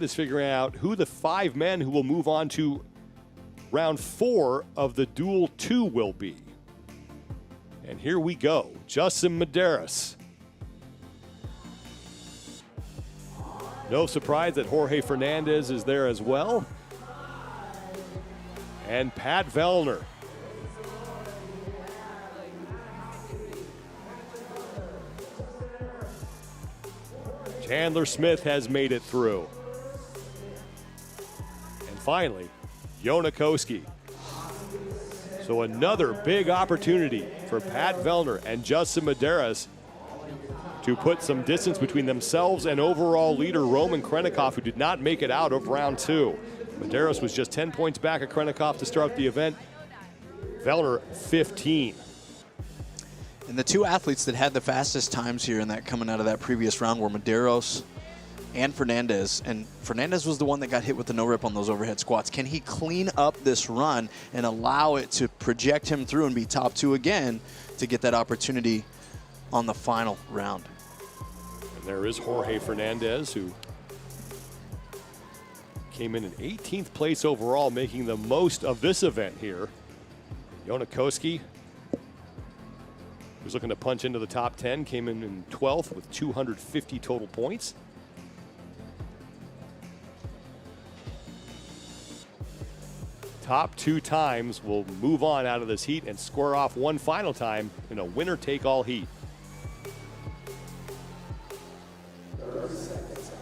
is figuring out who the 5 men who will move on to round 4 of the Duel 2 will be. And here we go. Justin Medeiros. No surprise that Jorge Fernandez is there as well. And Pat Vellner. Chandler Smith has made it through. And finally, Yona Koski. So another big opportunity for Pat Vellner and Justin Medeiros to put some distance between themselves and overall leader Roman Krennikov, who did not make it out of round 2. Medeiros was just 10 points back of Krennikov to start the event. Vellner, 15. And the 2 athletes that had the fastest times here in that coming out of that previous round were Medeiros and Fernandez. And Fernandez was the one that got hit with the no rep on those overhead squats. Can he clean up this run and allow it to project him through and be top 2 again to get that opportunity on the final round? And there is Jorge Fernandez, who came in 18th place overall, making the most of this event here. Yona Koski was looking to punch into the top 10, came in 12th with 250 total points. Top 2 times will move on out of this heat and square off one final time in a winner-take-all heat.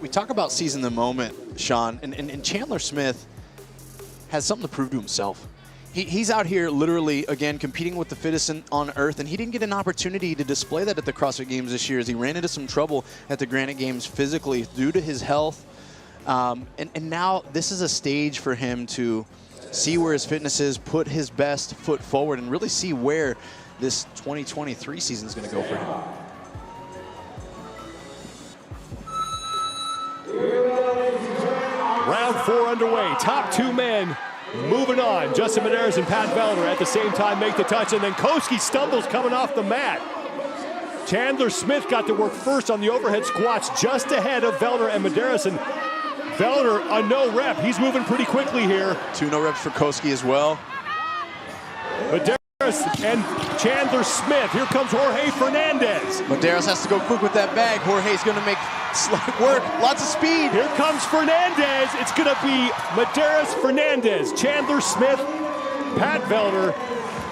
We talk about seizing the moment, Sean, and Chandler Smith has something to prove to himself. He's out here literally, again, competing with the fittest on earth, and he didn't get an opportunity to display that at the CrossFit Games this year as he ran into some trouble at the Granite Games physically due to his health. And now this is a stage for him to see where his fitness is, put his best foot forward, and really see where this 2023 season is going to go for him. Round 4 underway. Top 2 men moving on. Justin Medeiros and Pat Vellner at the same time make the touch, and then Koski stumbles coming off the mat. Chandler Smith got to work first on the overhead squats just ahead of Vellner and Medeiros, and Vellner a no rep. He's moving pretty quickly here. 2 no reps for Koski as well. Medeiros and Chandler Smith. Here comes Jorge Fernandez. Medeiros has to go quick with that bag. Jorge's going to make slight work. Lots of speed. Here comes Fernandez. It's going to be Medeiros, Fernandez, Chandler Smith, Pat Vellner,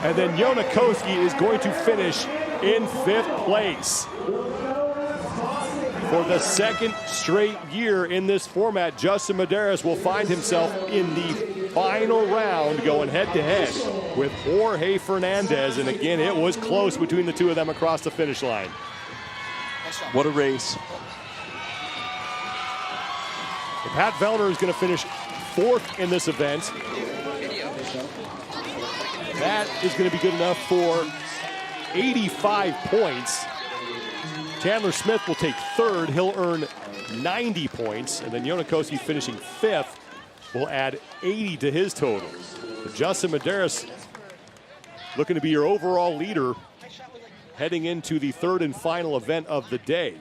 and then Yona Koski is going to finish in 5th place. For the 2nd straight year in this format, Justin Medeiros will find himself in the final round going head-to-head with Jorge Fernandez. And again, it was close between the 2 of them across the finish line. What a race. Pat Vellner is going to finish 4th in this event. That is going to be good enough for 85 points. Chandler Smith will take 3rd. He'll earn 90 points. And then Yona Koski finishing 5th will add 80 to his total. But Justin Medeiros looking to be your overall leader heading into the 3rd and final event of the day.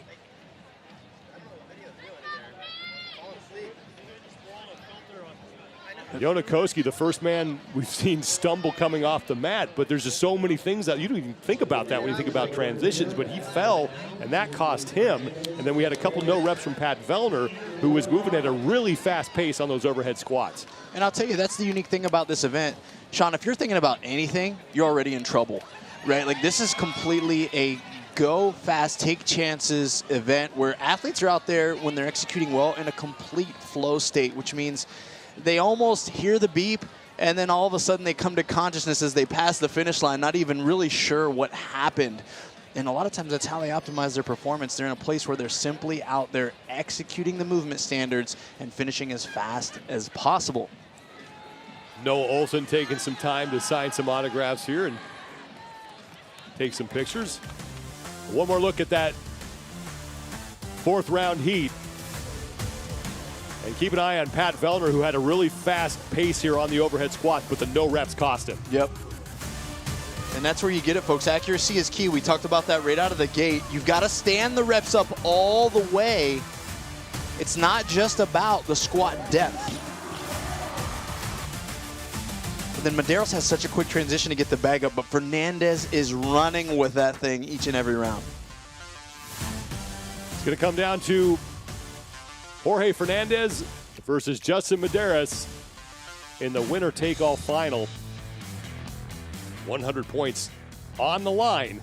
Yona Koski, the first man we've seen stumble coming off the mat, but there's just so many things that you don't even think about that when you think about transitions, but he fell, and that cost him. And then we had a couple no reps from Pat Vellner, who was moving at a really fast pace on those overhead squats. And I'll tell you, that's the unique thing about this event. Sean, if you're thinking about anything, you're already in trouble, right? Like, this is completely a go fast, take chances event where athletes are out there when they're executing well in a complete flow state, which means they almost hear the beep, and then all of a sudden they come to consciousness as they pass the finish line, not even really sure what happened. And a lot of times that's how they optimize their performance. They're in a place where they're simply out there executing the movement standards and finishing as fast as possible. Noah Olson taking some time to sign some autographs here and take some pictures. One more look at that 4th round heat. And keep an eye on Pat Vellner, who had a really fast pace here on the overhead squats, but the no reps cost him. Yep. And that's where you get it, folks. Accuracy is key. We talked about that right out of the gate. You've got to stand the reps up all the way It's not just about the squat depth. But then Medeiros has such a quick transition to get the bag up, but Fernandez is running with that thing each and every round. It's going to come down to Jorge Fernandez versus Justin Medeiros in the winner-take-all final. 100 points on the line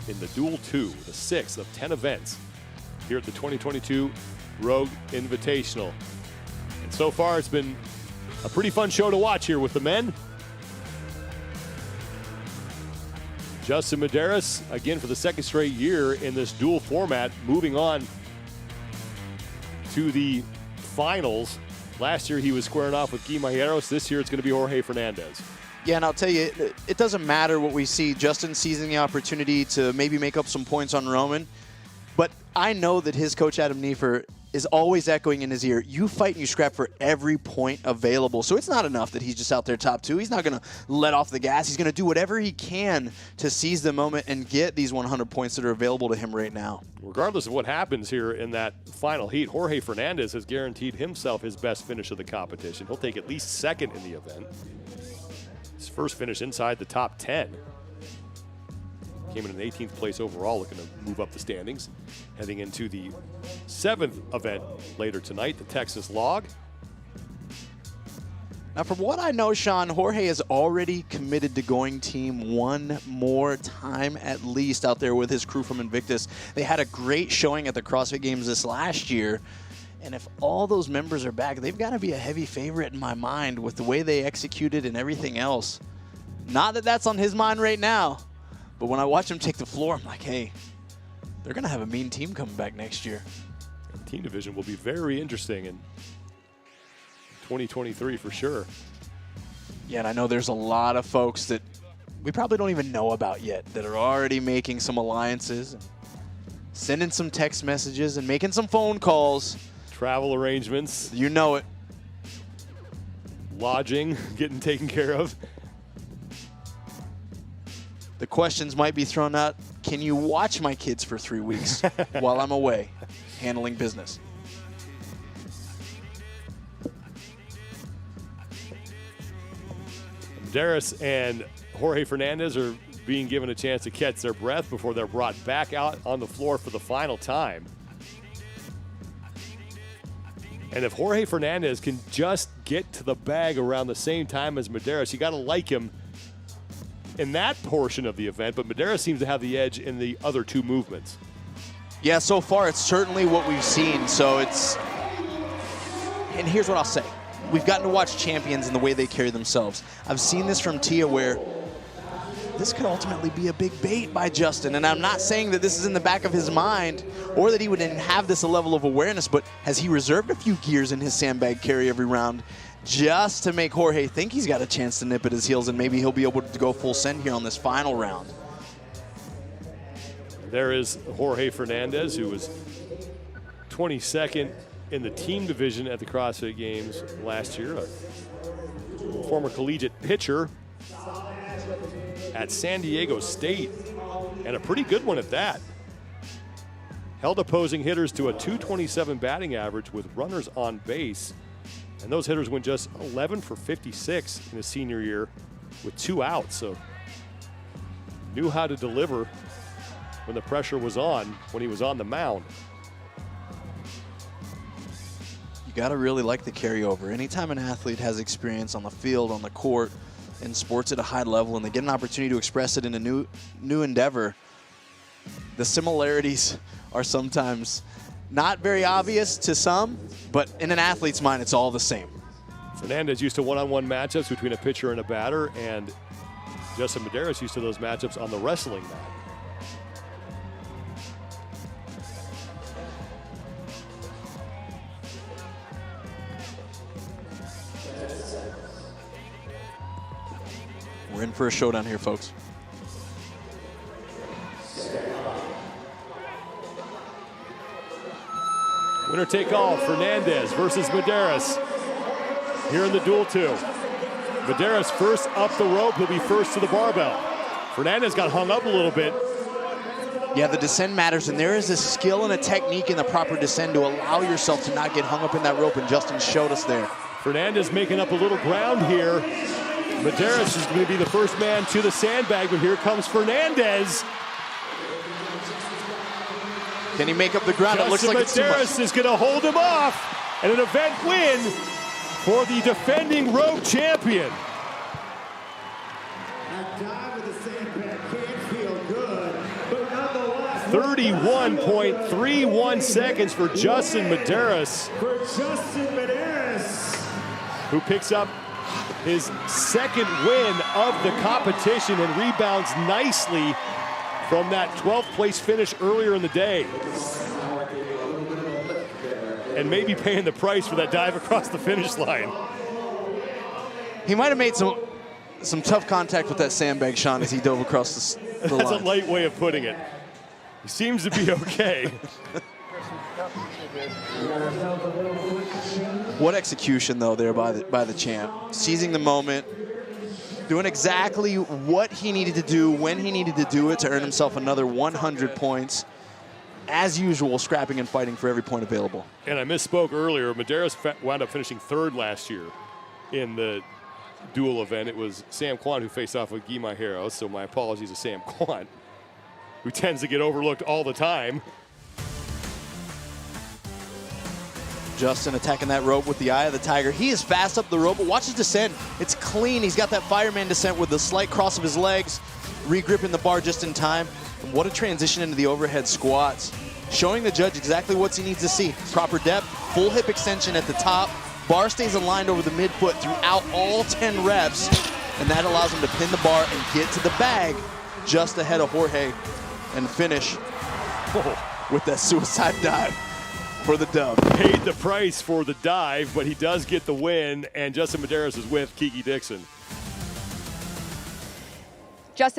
in the Duel 2, the 6th of 10 events here at the 2022 Rogue Invitational. And so far, it's been a pretty fun show to watch here with the men. Justin Medeiros, again for the second straight year in this dual format, moving on to the finals. Last year he was squaring off with Guy Majeros. This year it's going to be Jorge Fernandez. Yeah, and I'll tell you, it doesn't matter what we see. Justin seizing the opportunity to maybe make up some points on Roman. But I know that his coach, Adam Neefer, is always echoing in his ear, you fight and you scrap for every point available. So it's not enough that he's just out there top 2. He's not going to let off the gas. He's going to do whatever he can to seize the moment and get these 100 points that are available to him right now. Regardless of what happens here in that final heat, Jorge Fernandez has guaranteed himself his best finish of the competition. He'll take at least second in the event. His first finish inside the top 10. Came in an 18th place overall, looking to move up the standings. Heading into the 7th event later tonight, the Texas Log. Now, from what I know, Sean, Jorge is already committed to going team one more time at least out there with his crew from Invictus. They had a great showing at the CrossFit Games this last year. And if all those members are back, they've got to be a heavy favorite in my mind with the way they executed and everything else. Not that that's on his mind right now. But when I watch him take the floor, I'm like, hey, they're going to have a mean team coming back next year. The team division will be very interesting in 2023 for sure. Yeah, and I know there's a lot of folks that we probably don't even know about yet that are already making some alliances, and sending some text messages and making some phone calls. Travel arrangements. You know it. Lodging, getting taken care of. The questions might be thrown out. Can you watch my kids for 3 weeks while I'm away handling business? Medeiros and Jorge Fernandez are being given a chance to catch their breath before they're brought back out on the floor for the final time. And if Jorge Fernandez can just get to the bag around the same time as Medeiros, you got to like him in that portion of the event, but Medeiros seems to have the edge in the other two movements. Yeah, so far it's certainly what we've seen. So it's, and here's what I'll say. We've gotten to watch champions and the way they carry themselves. I've seen this from Tia where this could ultimately be a big bait by Justin. And I'm not saying that this is in the back of his mind or that he wouldn't have this level of awareness, but has he reserved a few gears in his sandbag carry every round just to make Jorge think he's got a chance to nip at his heels, and maybe he'll be able to go full send here on this final round. There is Jorge Fernandez, who was 22nd in the team division at the CrossFit Games last year, a former collegiate pitcher at San Diego State, and a pretty good one at that. Held opposing hitters to a .227 batting average with runners on base. And those hitters went just 11 for 56 in his senior year with 2 outs. So knew how to deliver when the pressure was on, when he was on the mound. You got to really like the carryover. Anytime an athlete has experience on the field, on the court, in sports at a high level, and they get an opportunity to express it in a new endeavor, the similarities are sometimes not very obvious to some, but in an athlete's mind, it's all the same. Fernandez used to one-on-one matchups between a pitcher and a batter, and Justin Medeiros used to those matchups on the wrestling mat. We're in for a showdown here, folks. Winner take all, Fernandez versus Medeiros here in the Duel 2. Medeiros first up the rope, he'll be first to the barbell. Fernandez got hung up a little bit Yeah, the descend matters, and there is a skill and a technique in the proper descend to allow yourself to not get hung up in that rope, and Justin showed us there. Fernandez making up a little ground here. Medeiros is going to be the first man to the sandbag, but here comes Fernandez. Can he make up the ground? It looks like it's too much. Medeiros is going to hold him off, and an event win for the defending rope champion. 31.31 seconds for Justin Medeiros. Who picks up his second win of the competition and rebounds nicely from that 12th place finish earlier in the day. And maybe paying the price for that dive across the finish line. He might have made some tough contact with that sandbag, Sean, as he dove across the line. That's a light way of putting it. He seems to be okay. What execution, though, there by the champ. Seizing the moment, doing exactly what he needed to do, when he needed to do it to earn himself another 100 points. As usual, scrapping and fighting for every point available. And I misspoke earlier. Medeiros wound up finishing third last year in the dual event. It was Sam Kwan who faced off with Guy Mahero, so my apologies to Sam Kwan, who tends to get overlooked all the time. Justin attacking that rope with the eye of the tiger. He is fast up the rope, but watch his descent. It's clean. He's got that fireman descent with the slight cross of his legs, regripping the bar just in time. And what a transition into the overhead squats. Showing the judge exactly what he needs to see. Proper depth, full hip extension at the top. Bar stays aligned over the midfoot throughout all 10 reps, and that allows him to pin the bar and get to the bag just ahead of Jorge and finish with that suicide dive for the dub. Paid the price for the dive, but he does get the win, and Justin Medeiros is with Kiki Dixon.